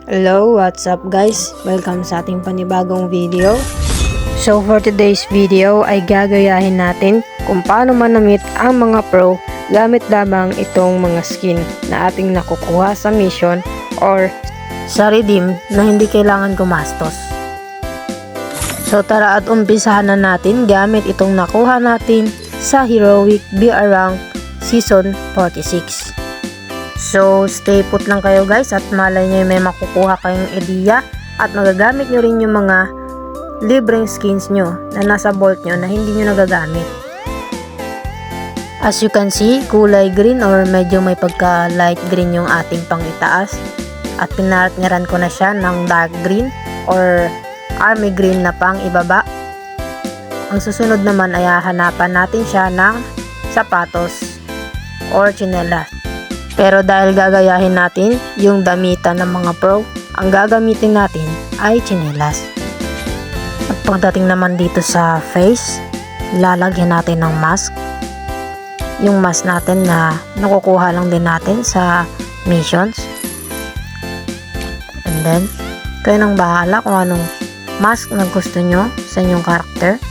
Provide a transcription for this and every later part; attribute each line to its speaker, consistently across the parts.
Speaker 1: Hello, what's up guys? Welcome sa ating panibagong video. So for today's video ay gagayahin natin kung paano manamit ang mga pro gamit lamang itong mga skin na ating nakukuha sa mission or sa redeem na hindi kailangan gumastos. So tara at umpisahan na natin gamit itong nakuha natin sa Heroic BR Rank Season 46. So, stay put lang kayo guys at malay nyo may makukuha kayong ideya at magagamit nyo rin yung mga libreng skins nyo na nasa vault nyo na hindi nyo nagagamit. As you can see, kulay green or medyo may pagka light green yung ating pangitaas at pinaratngaran ko na siya ng dark green or army green na pang ibaba. Ang susunod naman ay hahanapan natin siya ng sapatos or tsinelas. Pero dahil gagayahin natin yung damitan ng mga pro, ang gagamitin natin ay tsinelas. At pagdating naman dito sa face, lalagyan natin ng mask. Yung mask natin na nakukuha lang din natin sa missions. And then, kayo nang bahala kung anong mask na gusto nyo sa inyong character.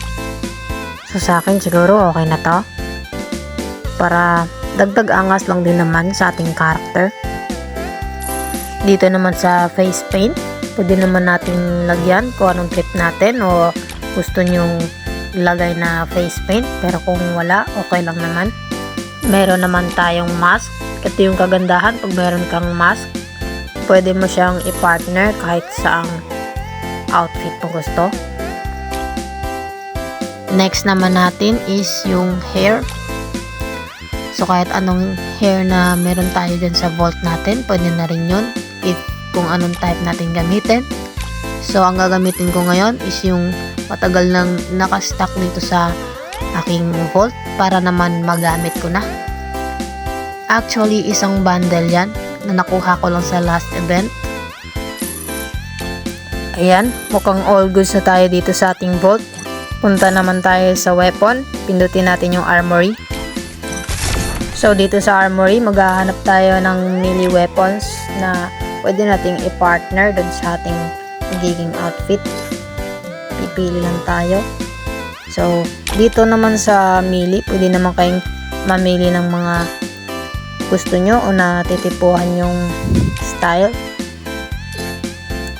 Speaker 1: So sa akin siguro okay na to. Para dagdag angas lang din naman sa ating character. Dito naman sa face paint, pwede naman natin lagyan kung anong trip natin o gusto nyong ilagay na face paint, pero kung wala, okay lang naman. Meron naman tayong mask. Ito yung kagandahan pag meron kang mask, pwede mo siyang i-partner kahit saang outfit mo gusto. Next naman natin is yung hair. So kahit anong hair na meron tayo dyan sa vault natin, pwede na rin yun if kung anong type natin gamitin. So ang gagamitin ko ngayon is yung matagal nang nakastock dito sa aking vault para naman magamit ko na. Actually isang bundle yan na nakuha ko lang sa last event. Ayan, mukhang all goods na tayo dito sa ating vault. Punta naman tayo sa weapon, pindutin natin yung armory. So dito sa armory, maghahanap tayo ng melee weapons na pwede nating i-partner doon sa ating magiging outfit. Pipili lang tayo. So dito naman sa melee, pwede naman kayong mamili ng mga gusto nyo o natitipuhan yung style.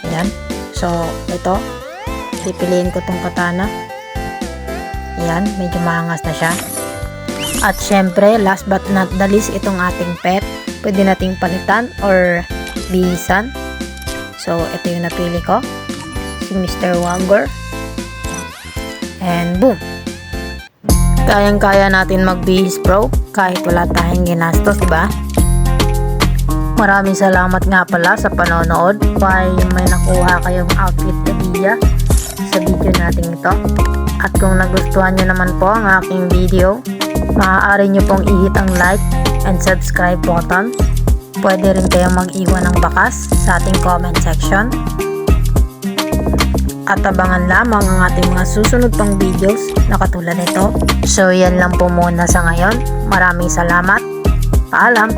Speaker 1: Ayan. So ito, pipiliin ko tong katana. Ayan, medyo maangas na siya. At syempre, last but not the least, itong ating pet. Pwede nating palitan or bihisan. So, ito yung napili ko. Si Mr. Wagor. And boom! Kayang-kaya natin magbihis pro kahit wala tayong ginastos, diba? Maraming salamat nga pala sa panonood. Bye, may nakuha kayong outfit idea sa video natin ito. At kung nagustuhan nyo naman po ang aking video, maaari nyo pong i-hit ang like and subscribe button. Pwede rin kayong mag-iwan ng bakas sa ating comment section. At abangan lamang ang ating mga susunod pang videos na katulad nito. So yan lang po muna sa ngayon. Maraming salamat. Paalam!